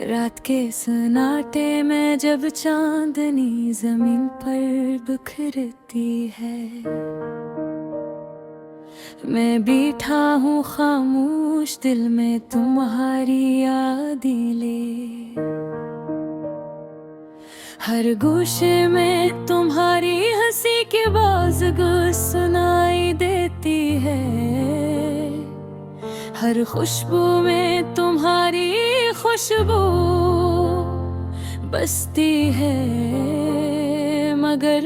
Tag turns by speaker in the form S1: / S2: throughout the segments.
S1: रात के सन्नाटे में जब चांदनी जमीन पर बिखरती है, मैं बैठा हूँ खामोश दिल में तुम्हारी यादें ले। हर गोशे में तुम्हारी हंसी की बाज़गो सुनाई देती है, हर खुशबू में तुम्हारी खुशबू बसती है, मगर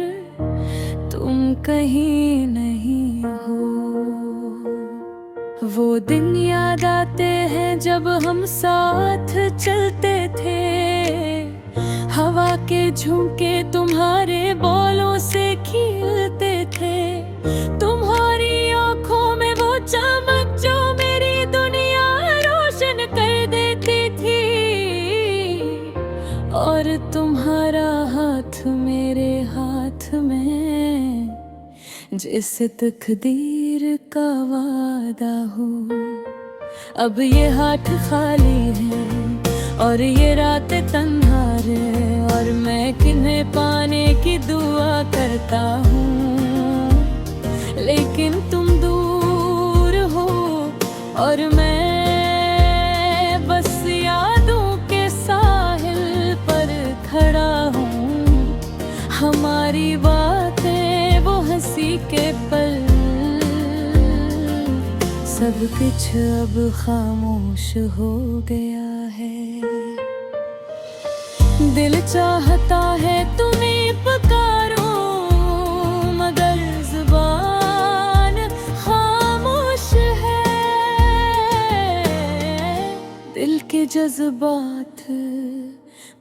S1: तुम कहीं नहीं हो। वो दिन याद आते हैं जब हम साथ चलते थे, हवा के झुमके तुम्हारे बोलों से खिलते थे, तुम्हारी आंखों में वो चमक जो मेरी दुनिया रोशन कर देती थी, और तुम्हारा हाथ मेरे हाथ में जैसे तकदीर का वादा हो। अब ये हाथ खाली है और ये रात तन्हा है, और मैं किन्हें पाने की दुआ करता हूँ, लेकिन तुम दूर हो और मैं बस यादों के साहिल पर खड़ा हूँ। हमारी बातें वो हंसी के पल, सब कुछ अब खामोश हो गया है। दिल चाहता है तुम्हें पुकारो, मगर जुबान खामोश है। दिल के जज्बात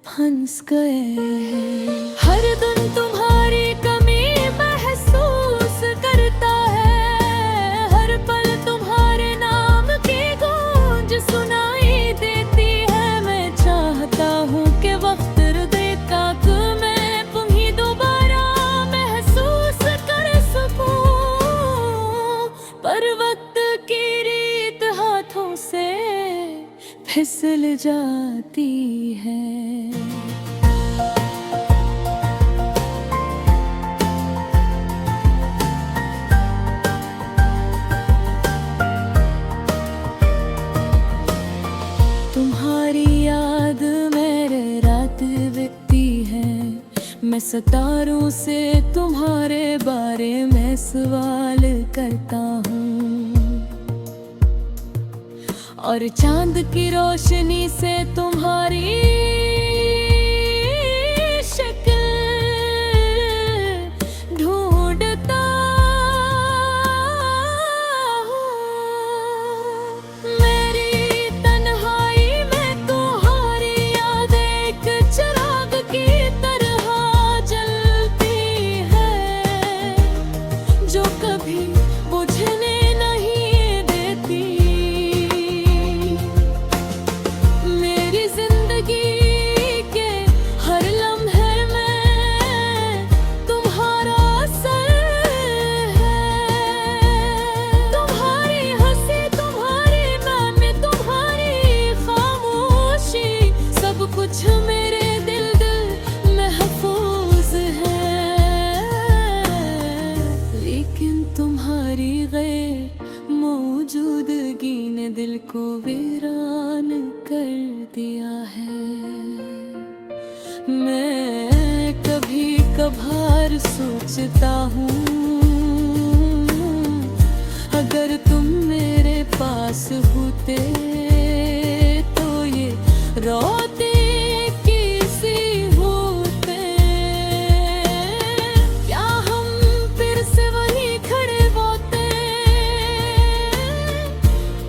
S1: फंस गए हैं, हर दिन तुम्हारी कमी महसूस करता है, हर पल तुम्हारे नाम की गूंज सुनाई देती है। मैं चाहता हूँ कि वक्त हृदय का मैं तुम्हें दोबारा महसूस कर सकूं, पर वक्त की रीत हाथों से फिसल जाती है। तुम्हारी याद मेरे रात बीतती है, मैं सितारों से तुम्हारे बारे में सवाल करता हूँ, और चांद की रोशनी से तुम्हारी शक्ल ढूंढता हूँ। मेरी तन्हाई में तुम्हारी याद एक चिराग की तरह जलती है, जो कभी बुझने नहीं देती। मेरी जिंदगी के हर लम्हे में तुम्हारा असर है, तुम्हारी हंसी, तुम्हारी मैं, तुम्हारी खामोशी, सब कुछ मेरे दिल महफूज है, लेकिन तुम्हारी गैर मौजूदगी ने दिल को वीरान कर दिया है। मैं कभी कभार सोचता हूँ, अगर तुम मेरे पास होते तो ये रोते किसी होते, क्या हम फिर से वही खड़े होते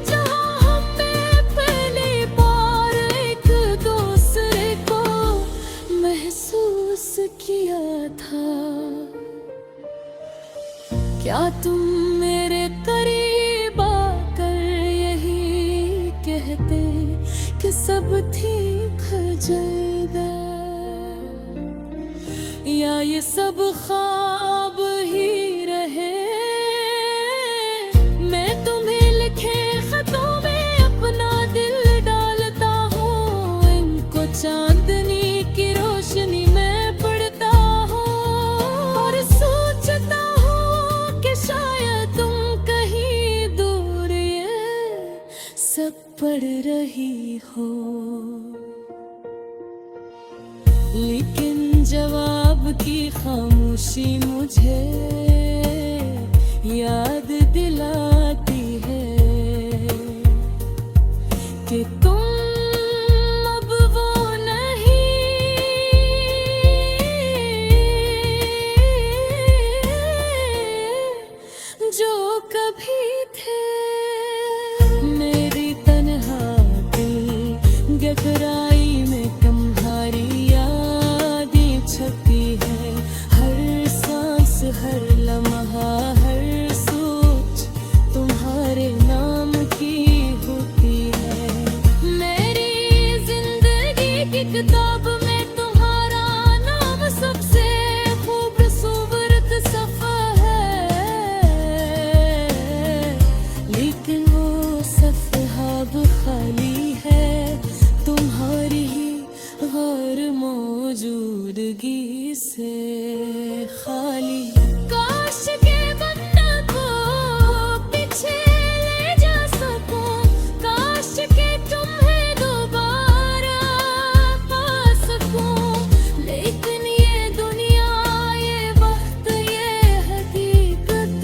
S1: जहाँ हमने पहली बार एक दूसरे को महसूस किया था। क्या तुम मेरे करीब आकर यही कहते कि सब ठीक जल्द, या ये सब ख्वाब ही रहे। मैं तुम्हें लिखे खतों में अपना दिल डालता हूँ, इनको जवाब की खामोशी मुझे याद दिलाती है कि तुम अब वो नहीं जो कभी थे। मेरी तन्हा दिल गहराई में तुम्हारी यादें छपी है, हर सांस हर लम्हा हर सोच तुम्हारे नाम की होती है। मेरी जिंदगी की किताब में तुम्हारा नाम सबसे खूबसूरत सफ़ा है, लेकिन वो सफ़हा अब खाली है तुम्हारी ही हर मौजूदगी से खाली। काश के वक्त को पीछे ले जा सकूं, काश के तुम्हें दोबारा पा सकूं, लेकिन ये दुनिया ये वक्त ये हकीकत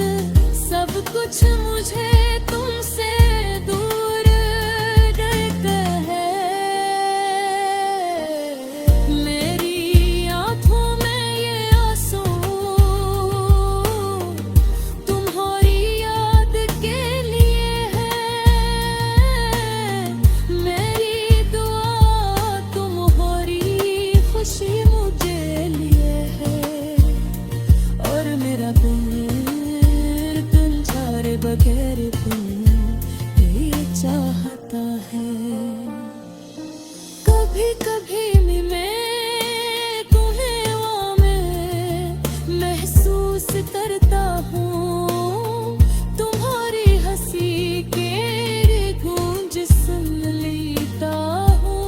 S1: सब कुछ मुझे तुमसे दूर रहता है। मेरी आँखों में ये आंसू तुम्हारी याद के लिए है, मेरी दुआ तुम्हारी खुशी मुझे लिए है, और मेरा दिल तुम छाड़े बगैर तुम ये चाहता है। कभी कभी मैं तुम्हें वहाँ में महसूस करता हूँ, तुम्हारी हंसी के गूंज सुन लेता हूँ,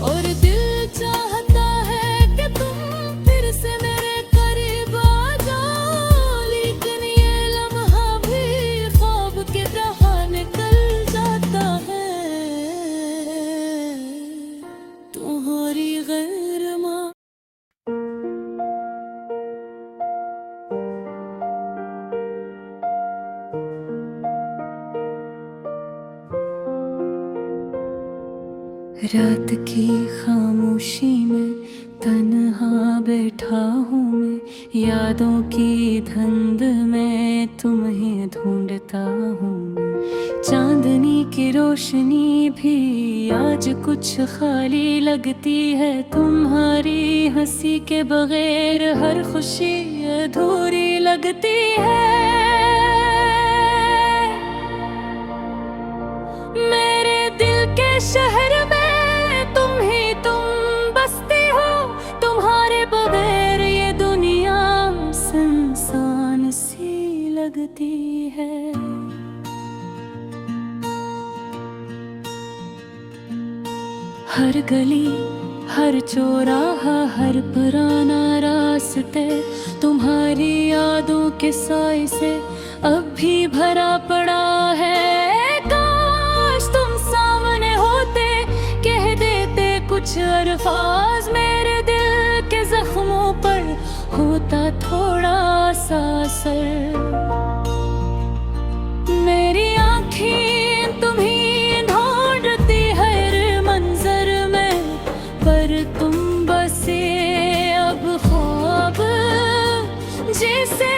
S1: और दिल चाहता है कि तुम फिर से मेरे करीब आ जाओ, लेकिन ये लम्हा भी ख्वाब की तरह निकल जाता है। तुम्हारी गैर माँ रात की खामोशी में तन्हा बैठा हूँ मैं, यादों की धुंध में तुम्हें ढूंढता हूँ मैं। चांदनी की रोशनी भी आज कुछ खाली लगती है, तुम्हारी हंसी के बगैर हर खुशी अधूरी लगती है। मेरे दिल के शहर में तुम बसते हो, तुम्हारे बगैर ये दुनिया सुनसान सी लगती है। हर गली हर चौराहा हर पुराना रास्ते तुम्हारी यादों के साए से अब भी भरा पड़ा है। काश तुम सामने होते, कह देते कुछ अल्फाज, मेरे दिल के जख्मों पर होता थोड़ा सा असर। मेरी आँखें तुम्हें ढूंढती हर मंजर में, पर तुम बसे अब ख्वाब जैसे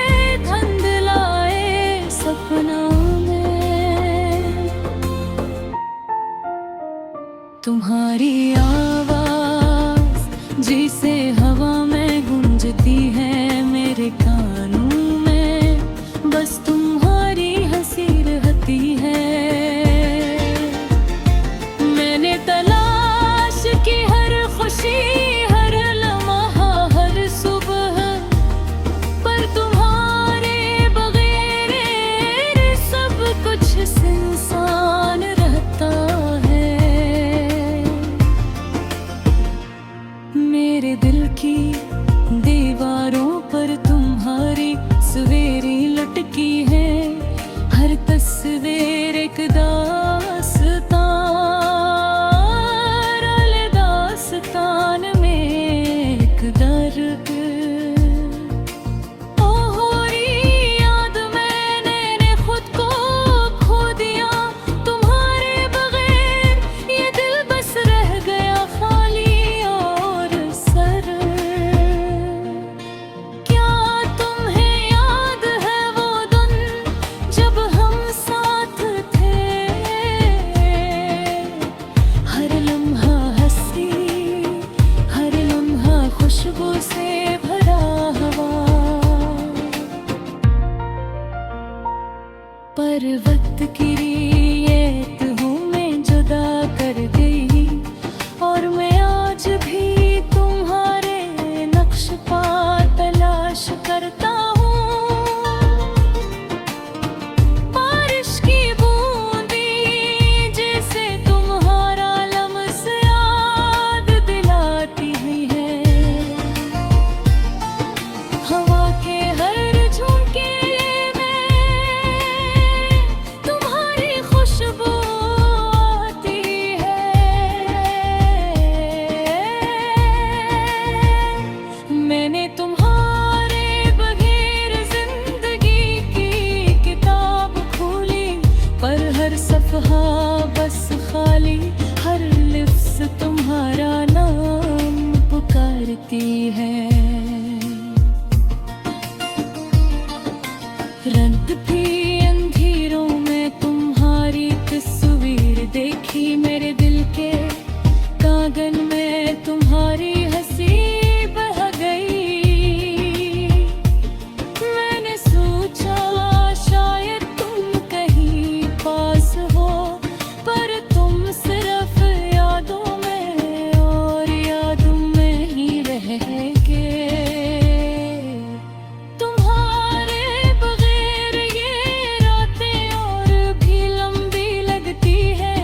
S1: धुंधलाए सपनों में। तुम्हारी आवाज जैसे हवा में गूंजती है मेरे कानों में, बस तुम्हारी हंसी रहती है। मैंने तलाश की हर खुशी हर लम्हा हर सुबह, पर तुम्हारे बगैर सब कुछ सुनसान रहता है। मेरे दिल की दीवारों पर तुम्हारी सवेरी लटकी है, हर तस्वीर एक दास्तान में खुशबू से भरा हवा। पर्वत गिरी ये हूँ मैं जुदा कर गई, और मैं आज भी तुम्हारे नक्श पा तलाश करता हूँ। बारिश की बूंदी जैसे तुम्हारा लम्स याद दिलाती है। हवा के हर झोंके में तुम्हारी खुशबू आती है। मैंने तुम्हारे बगैर जिंदगी की किताब खोली, पर हर सफ़हा बस खाली, हर लिफ्ज़ तुम्हारा नाम पुकारती है। रात भी अंधेरों में तुम्हारी तस्वीर देखी, मेरे दिल के कागन में तुम्हारी हंसी बह गई। मैंने सोचा शायद तुम कहीं पास हो, पर तुम सिर्फ यादों में और यादों में ही रह गए। तुम्हारे बगैर ये रातें और भी लंबी लगती है।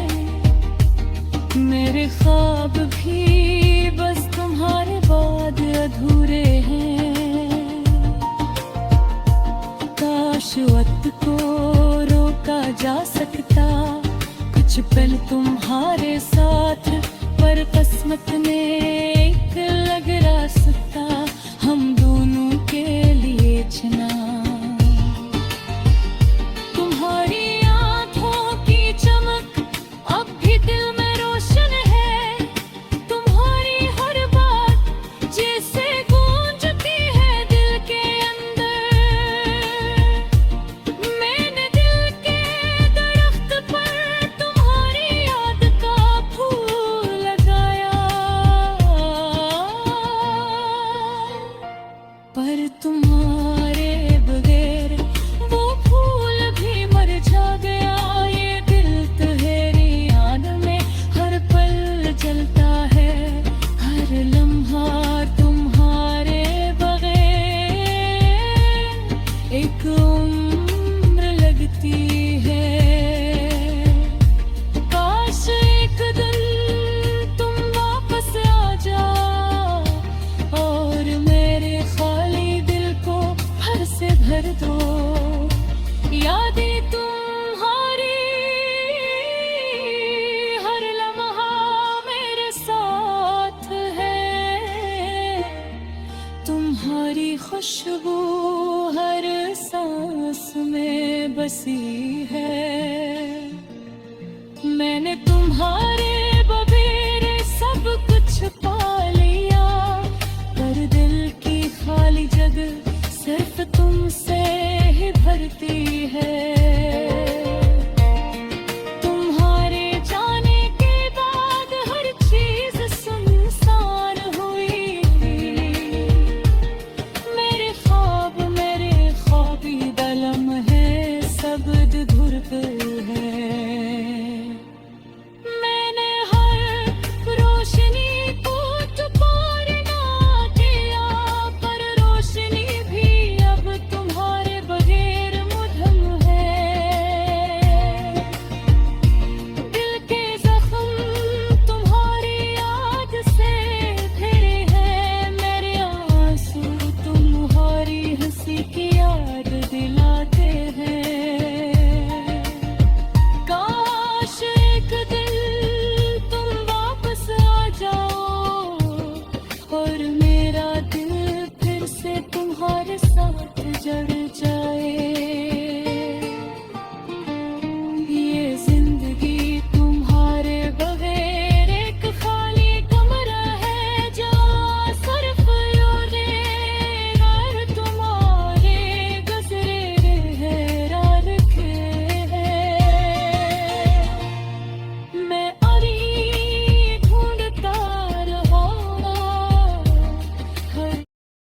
S1: मेरे ख्वाब भी बस तुम्हारे बाद अधूरे हैं। काश वक्त को रोका जा सकता कुछ पल तुम्हारे साथ, पर किस्मत ने एक लग रास्ता हम दोनों के लिए चुना। तुम्हारी आंखों की चमक अब भी दिल में रोशन है। तुम्हारी हर बात जैसे गूंजती है दिल के अंदर। मैंने दिल के दरख्त पर तुम्हारी याद का फूल लगाया, पर तुम्हारे बगैर वो फूल भी मर जा गया। ये दिल तुम्हारी याद में हर पल जलता है, हर लम्हा तुम्हारे बगैर एक उम्र लगती है। काश एक दिन तुम वापस आ जाओ और मेरे खाली दिल को भर से भर दो। यादें तुम्हारी हर लम्हा मेरे साथ है। तुम्हारी खुशबू हर सांस में बसी है। मैंने तुम्हारे